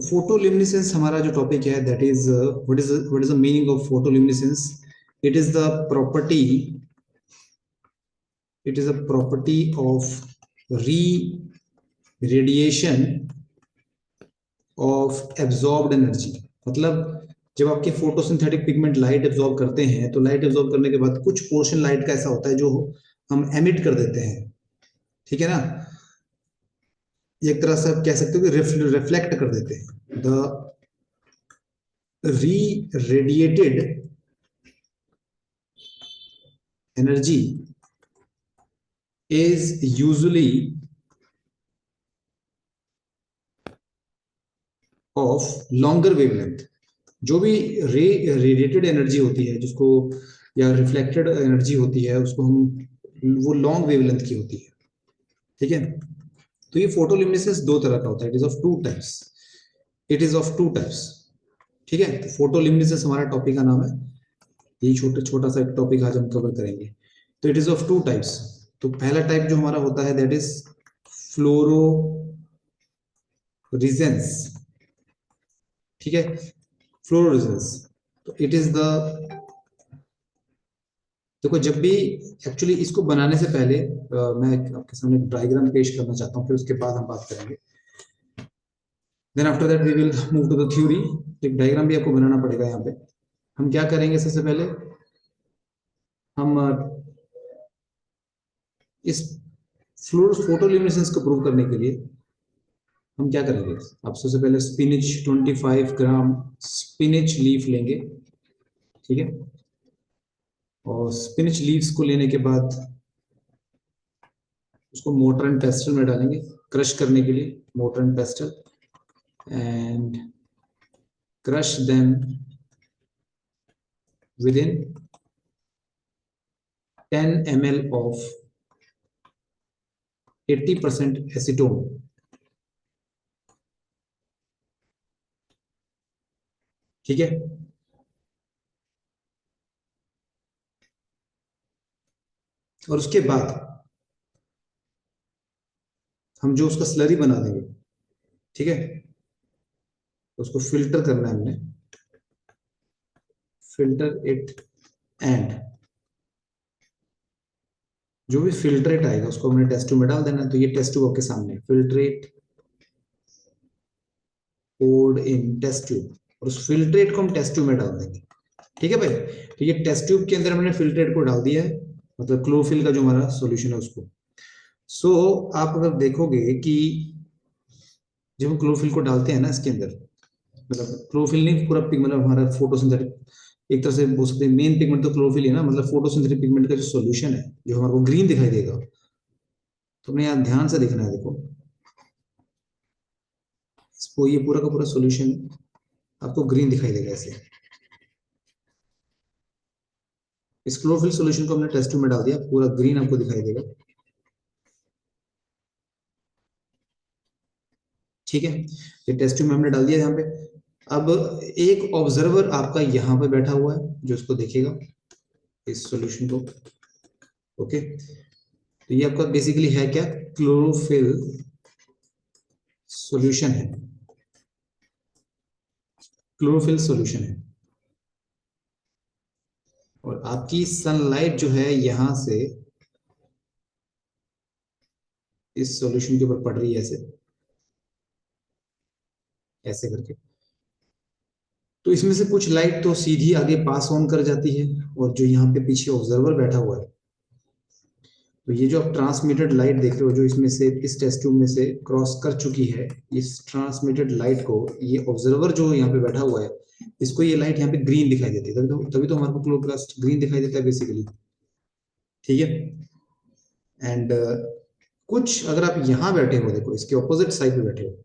तो फोटोल्यूमिनेसेंस हमारा जो टॉपिक है that is what is the meaning of photoluminescence. It is the property it is a property of re radiation of absorbed energy. मतलब जब आपके photosynthetic pigment light absorb करते हैं तो लाइट एब्जॉर्ब करने के बाद कुछ पोर्शन लाइट का ऐसा होता है जो हम एमिट कर देते हैं। ठीक है ना। एक तरह से आप कह सकते हो कि रिफ्लेक्ट कर देते हैं। द री radiated energy is usually of longer wavelength। जो भी रेडिएटेड एनर्जी होती है जिसको या रिफ्लेक्टेड एनर्जी होती है उसको हम वो लॉन्ग वेवलेंथ की होती है। ठीक है। तो ये फोटोल्यूमिनेसेंस दो तरह का होता है। It is of two types. ठीक है। तो फोटोल्यूमिनेसेंस हमारा टॉपिक का नाम है। ये छोटा सा एक टॉपिक आज हम कवर करेंगे। तो it is of two types. तो पहला टाइप जो हमारा होता है दैट इज फ्लोरोरेसेंस। ठीक है। फ्लोरोरेसेंस। तो इट इज द देखो जब भी एक्चुअली इसको बनाने से पहले मैं आपके सामने डायग्राम पेश करना चाहता हूँ फिर उसके बाद हम बात करेंगे। Then after that we will move to the theory. एक डायग्राम भी आपको बनाना पड़ेगा यहाँ पे। हम क्या करेंगे सबसे पहले हम इस फोटोल्यूमिनेसेंस को प्रूव करने के लिए हम क्या करेंगे। आप सबसे पहले स्पिनिच 25 ग्राम स्पिनिच लीफ लेंगे। ठीक है। और स्पिनिच लीव्स को लेने के बाद उसको मोटर एंड पेस्टल में डालेंगे क्रश करने के लिए। Motor and pastel and crush them within 10 ml of 80% acetone। ठीक है। और उसके बाद हम जो उसका स्लरी बना देंगे। ठीक है। उसको फिल्टर करना है हमने। फिल्टर इट एंड जो भी फिल्ट्रेट आएगा उसको हमने टेस्ट ट्यूब में डाल देना है। तो ये टेस्ट ट्यूब आपके सामने फिल्ट्रेट poured इन टेस्ट ट्यूब। और उस फिल्ट्रेट को हम टेस्ट ट्यूब में डाल देंगे। ठीक है भाई। तो ये टेस्ट ट्यूब के अंदर हमने फिल्ट्रेट को डाल दिया है मतलब क्लोरोफिल का जो हमारा सॉल्यूशन है उसको। सो आप अगर देखोगे कि जब हम क्लोरोफिल को डालते हैं ना इसके अंदर मतलब क्लोरोफिल नहीं पूरा पिगमेंट हमारा फोटोसिंथेटिक एक तरह से बोल सकते हैं मेन पिगमेंट तो क्लोरोफिल है ना। मतलब फोटोसिंथेटिक पिगमेंट का जो सॉल्यूशन है जो हमारे को ग्रीन दिखाई देगा। तो अपने यहाँ ध्यान से देखना है। देखो इसको ये पूरा का पूरा सॉल्यूशन आपको ग्रीन दिखाई देगा ऐसे। इस क्लोरोफिल सॉल्यूशन को हमने टेस्ट ट्यूब में डाल दिया पूरा ग्रीन आपको दिखाई देगा। ठीक है। ये टेस्ट ट्यूब में हमने डाल दिया यहाँ पे। अब एक ऑब्जर्वर आपका यहाँ पे बैठा हुआ है जो इसको देखेगा इस सॉल्यूशन को। ओके। तो ये आपका बेसिकली है क्या क्लोरोफिल सॉल्यूशन है। क्लोरोफिल सॉल्यूशन है। और आपकी सनलाइट जो है यहां से इस सॉल्यूशन के ऊपर पड़ रही है ऐसे ऐसे करके। तो इसमें से कुछ लाइट तो सीधी आगे पास ऑन कर जाती है। और जो यहाँ पे पीछे ऑब्जर्वर बैठा हुआ है तो ये जो आप ट्रांसमिटेड लाइट देख रहे हो जो इसमें से इस टेस्ट ट्यूब में से क्रॉस कर चुकी है इस ट्रांसमिटेड लाइट को ये ऑब्जर्वर जो यहाँ पे बैठा हुआ है इसको ये लाइट यहाँ पे ग्रीन दिखाई देती है। तभी तो हमारे को क्लोरोप्लास्ट ग्रीन दिखाई देता है बेसिकली। ठीक है। एंड कुछ अगर आप यहाँ बैठे हो देखो इसके ऑपोजिट साइड पे बैठे हो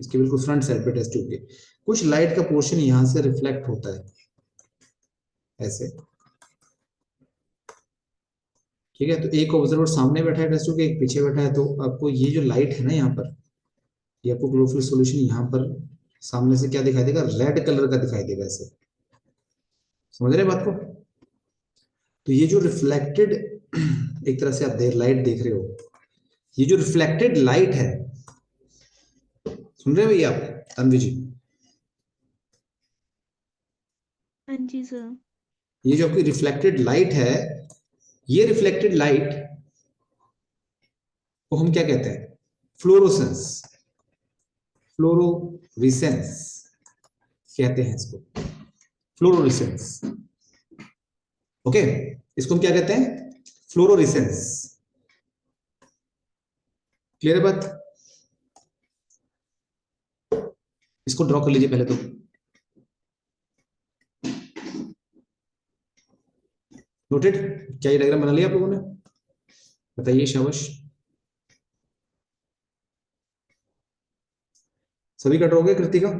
इसके बिल्कुल फ्रंट साइड पे टेस्ट ट्यूब के कुछ लाइट का पोर्शन यहाँ से रिफ्लेक्ट होता है ऐसे। ठीक है। तो एक ऑब्जर्वर सामने बैठा है टेस्ट ट्यूब के एक पीछे बैठा है। तो आपको ये जो लाइट है ना यहाँ पर ये आपको क्लोरोफिल सॉल्यूशन यहाँ पर सामने से क्या दिखाई देगा रेड कलर का दिखाई देगा ऐसे। समझ रहे हैं बात को। तो ये जो रिफ्लेक्टेड एक तरह से आप लाइट देख रहे हो ये जो रिफ्लेक्टेड लाइट है सुन रहे हो भैया आप तन्वी जी? हाँ जी सर। ये जो आपकी रिफ्लेक्टेड लाइट है, ये रिफ्लेक्टेड लाइट को हम क्या कहते हैं? फ्लोरोसेंस, फ्लोरोरिसेंस कहते हैं इसको, फ्लोरोरिसेंस। ओके, इसको हम क्या कहते हैं? फ्लोरोरिसेंस। क्लियर है बात? इसको ड्रॉ कर लीजिए पहले तो। नोटेड? क्या ये डायग्राम बना लिया आप लोगों ने? बताइए शाबाश। सभी का ड्रॉ हो गया कृति का?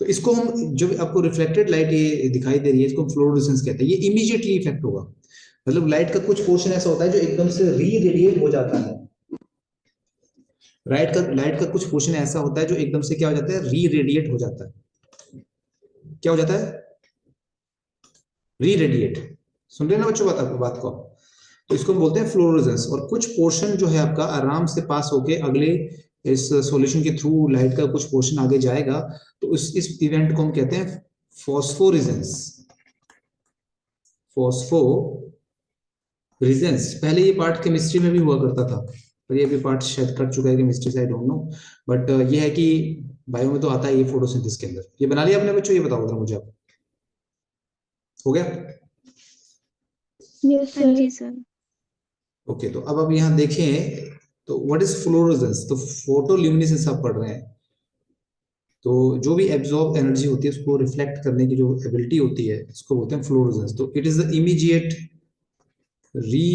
तो इसको हम, जो आपको रिफ्लेक्टेड लाइट ये दिखाई दे रही है, इसको हम फ्लोरोसेंस कहते हैं। ये इमीडिएटली इफेक्ट होगा, मतलब लाइट का कुछ पोर्शन ऐसा होता है जो एकदम से री रेडिएट हो जाता है। लाइट का कुछ पोर्शन ऐसा होता है जो एकदम से क्या हो जाता है? री रेडिएट हो जाता है। क्या हो जाता है? री रेडिएट। सुन रहे हैं ना बच्चों बात, आपको बात को? तो इसको हम बोलते हैं फ्लोरोसेंस। और कुछ पोर्शन जो है आपका आराम से पास होके अगले इस सॉल्यूशन के थ्रू लाइट का कुछ पोर्शन आगे जाएगा, तो इस इवेंट को हम कहते हैं फॉस्फोरिजेंस। फॉस्फोरिजेंस, पहले ये पार्ट केमिस्ट्री में भी हुआ करता था, पर ये भी पार्ट शायद कट चुका है केमिस्ट्री से, आई डोंट नो। बट ये है कि बायो में तो आता है ये फोटोसिंथेसिस के अंदर। ये बना लिया आपने बच्चों? ये बताओ जरा मुझे आप। हो गया? यस हाँ सर जी सर। ओके, तो अब यहाँ देखें तो व्हाट इज फ्लोरोसेंस? तो फोटोल्यूमिनेसेंस आप पढ़ रहे हैं, तो जो भी एब्जॉर्ब एनर्जी होती है उसको रिफ्लेक्ट करने की जो एबिलिटी होती है, इसको बोलते हैं फ्लोरोसेंस। तो it is the immediate re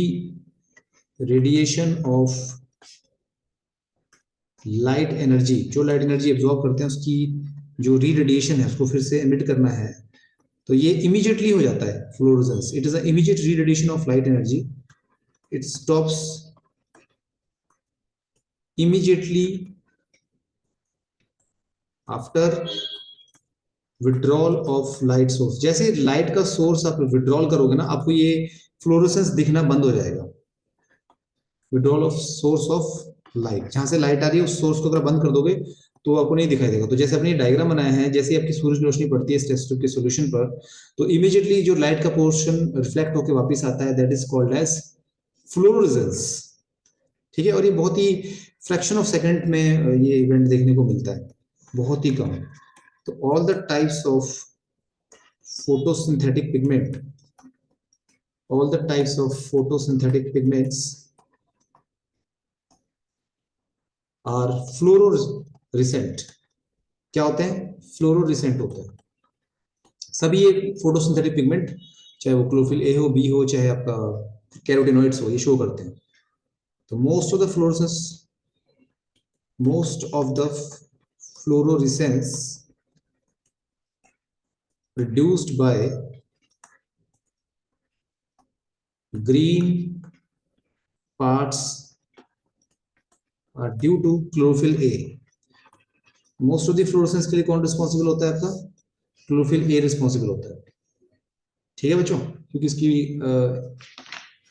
radiation of light energy. जो लाइट एनर्जी एब्जॉर्ब करते हैं उसकी जो री रेडिएशन है उसको फिर से एमिट करना है, तो ये इमीडिएटली हो जाता है fluorescence. It is the immediate re radiation of light energy. It stops immediately after withdrawal of light source. जैसे लाइट का सोर्स आप विड्रॉल करोगे ना, आपको ये फ्लोरोसेंस दिखना बंद हो जाएगा। Withdrawal of source of light, जहां से लाइट आ रही है उस सोर्स को अगर बंद कर दोगे तो आपको नहीं दिखाई देगा। तो जैसे अपने डायग्राम बनाया है, जैसे आपकी सूरज की रोशनी पड़ती है इस टेस्ट ट्यूब के सॉल्यूशन पर, तो इमीडिएटली जो लाइट का पोर्शन रिफ्लेक्ट होकर वापस आता है, that is called as fluorescence. ठीक है? और ये बहुत ही फ्रैक्शन ऑफ सेकंड में ये इवेंट देखने को मिलता है, बहुत ही कम। तो all the types of photosynthetic pigment, all the types of photosynthetic pigments are fluorescent। क्या होते हैं? फ्लोरोरिसेंट होते हैं सभी ये फोटोसिंथेटिक पिगमेंट, चाहे वो क्लोरोफिल ए हो, बी हो, चाहे आपका कैरोटिनॉइड्स हो, ये शो करते हैं। तो most of the fluorescence produced by green parts are due to chlorophyll A। Most of the fluorescence के लिए कौन रिस्पॉन्सिबल होता है? आपका क्लोरोफिल ए रिस्पॉन्सिबल होता है। ठीक है बच्चों? क्योंकि इसकी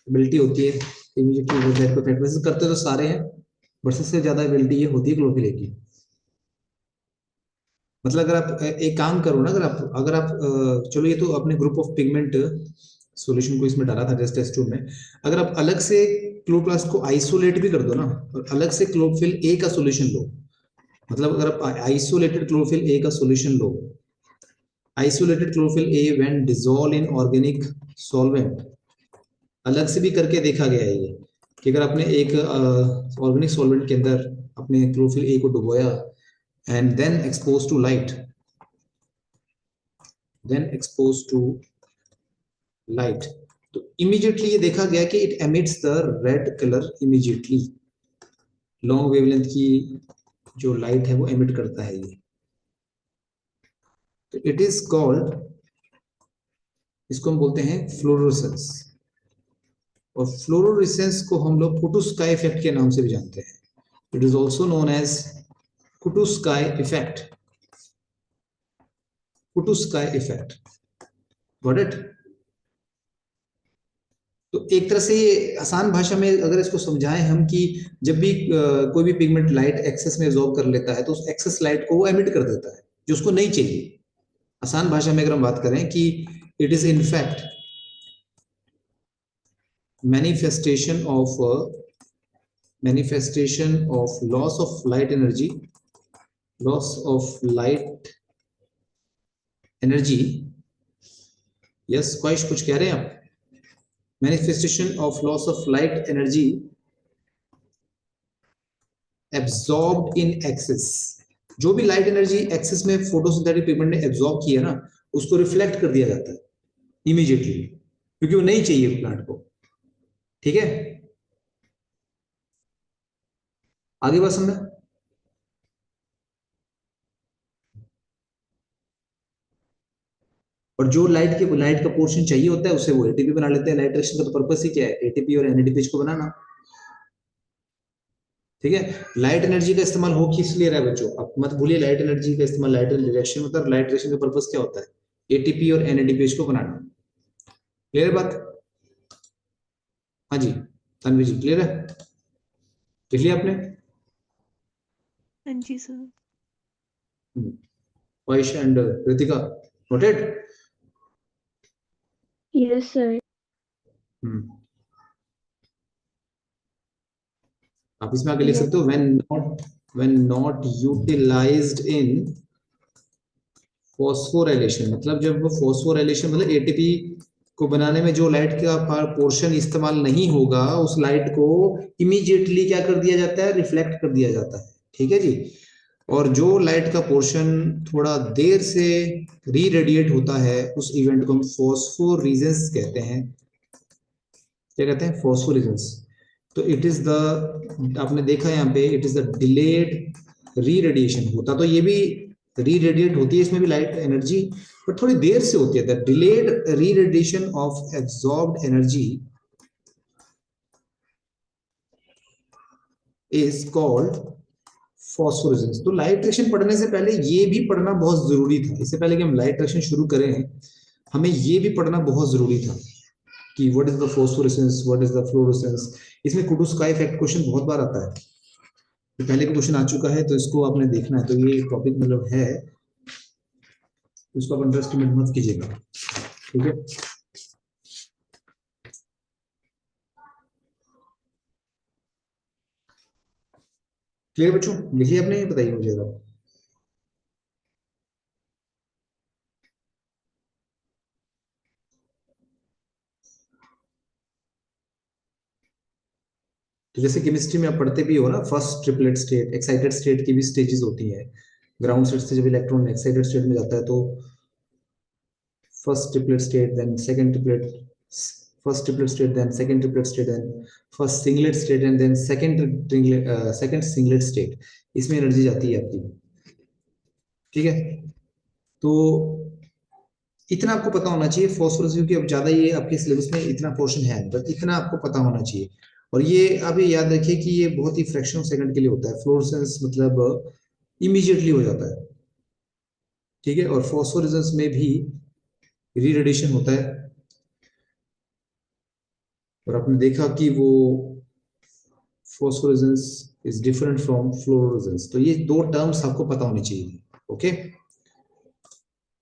एबिलिटी होती है इमीडिएटली वैसे करते तो सारे हैं, बट सबसे ज्यादा एबिलिटी ये होती है क्लोरोफिल ए की। मतलब अगर आप एक काम करो ना, अगर आप चलो ये तो अपने ग्रुप ऑफ पिगमेंट सॉल्यूशन को इसमें डाला था टेस्ट ट्यूब में, अगर आप अलग से क्लोरोप्लास्ट को आइसोलेट भी कर दो ना, और अलग से क्लोरोफिल ए का सॉल्यूशन लो, मतलब अगर आप आइसोलेटेड क्लोरोफिल ए का solution low, isolated chlorophyll A when dissolve in organic solvent, अलग से भी करके देखा गया है ये, कि अगर आपने एक ऑर्गेनिक सॉल्वेंट के अंदर अपने क्लोरोफिल ए को डुबोया and then expose to light, तो इमीडिएटली ये देखा गया कि it emits the red colour immediately. Long wavelength की जो लाइट है वो एमिट करता है ये। तो इट इज कॉल्ड, इसको हम बोलते हैं फ्लोरोसेंस। और फ्लोरोसेंस को हम लोग कुटुस्काई इफेक्ट के नाम से भी जानते हैं। It is also known as Kautsky effect. Kautsky effect, got it? तो एक तरह से ये आसान भाषा में अगर इसको समझाएं हम कि जब भी कोई भी पिगमेंट लाइट एक्सेस में एब्जॉर्ब कर लेता है तो उस एक्सेस लाइट को वो एमिट कर देता है जो उसको नहीं चाहिए। आसान भाषा में अगर हम बात करें कि it is in fact manifestation of loss of light energy. Yes question कुछ कह रहे हैं आप? Manifestation of loss of light energy absorbed in excess. जो भी लाइट एनर्जी एक्सेस में फोटोसिंथेटिक पिगमेंट ने एब्जॉर्ब किया ना उसको रिफ्लेक्ट कर दिया जाता है इमीडिएटली, क्योंकि वो नहीं चाहिए प्लांट को। ठीक है, आगे बात समझ। और जो लाइट का पोर्शन चाहिए होता है उसे वो एटीपी बना लेते हैं। लाइट रिएक्शन का तो पर्पस ही क्या है? एटीपी और एनएडीपी को बनाना। ठीक है, लाइट एनर्जी का इस्तेमाल हो किस लिए रहा है बच्चों? अब मत भूलिए लाइट एनर्जी का इस्तेमाल लाइट रिएक्शन मतलब लाइट रिएक्शन का पर्पस क्या होता है? एटीपी और एनएडीपी को बनाना। क्लियर बात? हाँ जी तन्वी जी क्लियर है? लिख लिया आपने? हाँ जी sir. Vaish and Kritika noted? Yes sir. आप इसमें आगे लिख यस। सकते हो when not utilized in phosphorylation. मतलब जब वो फॉस्फोराइलेशन मतलब एटीपी को बनाने में जो लाइट का पोर्शन इस्तेमाल नहीं होगा उस लाइट को इमीडिएटली क्या कर दिया जाता है? रिफ्लेक्ट कर दिया जाता है। ठीक है जी। और जो लाइट का पोर्शन थोड़ा देर से री रेडिएट होता है उस इवेंट को हम फॉस्फोरेजेंस कहते हैं। क्या कहते हैं? फॉस्फोरेजेंस। तो इट इज द, आपने देखा यहाँ पे इट इज द डिलेड री रेडिएशन। होता तो ये भी री रेडिएट होती है इसमें भी लाइट एनर्जी, बट थोड़ी देर से होती है। द डिलेड री radiation of absorbed energy is called phosphorescence. तो लाइट रिएक्शन पढ़ने से पहले ये भी पढ़ना बहुत जरूरी था। इससे पहले कि हम लाइट रिएक्शन शुरू करें हमें ये भी पढ़ना बहुत जरूरी था कि what is the phosphorescence, what is the fluorescence. इसमें कुटुस्काई इफेक्ट क्वेश्चन बहुत बार आता है। तो पहले भी क्वेश्चन आ चुका है तो इसको आपने देखना है। तो ये टॉपिक मतलब है, इसको आप अंडर एस्टिमेट मत कीजिएगा। ठीक है, क्लियर बच्चों? लिखिए आपने, ये बताइए मुझे जरा। तो जैसे केमिस्ट्री में आप पढ़ते भी हो ना, first triplet state, excited state की भी स्टेजेस होती है। ग्राउंड स्टेट से जब इलेक्ट्रॉन एक्साइटेड स्टेट में जाता है तो first triplet state, then second triplet, first triplet state, then second triplet state, then first singlet state and then second singlet state. इसमें एनर्जी जाती है आपकी। ठीक है, तो इतना आपको पता होना चाहिए फॉस्फोरस, क्योंकि अब ज्यादा ये आपके सिलेबस में इतना पोर्शन है, बस इतना आपको पता होना चाहिए। और ये आप ये याद रखिए कि ये बहुत ही फ्रैक्शन ऑफ सेकंड के लिए होता है। फ्लोरोसेंस मतलब इमीडिएटली हो जाता है। ठीक है, और फॉस्फोरेसेंस में भी री रेडिएशन होता है। और आपने देखा कि वो phosphorescence is different from fluorescence. तो ये दो टर्म्स आपको पता होनी चाहिए। ओके।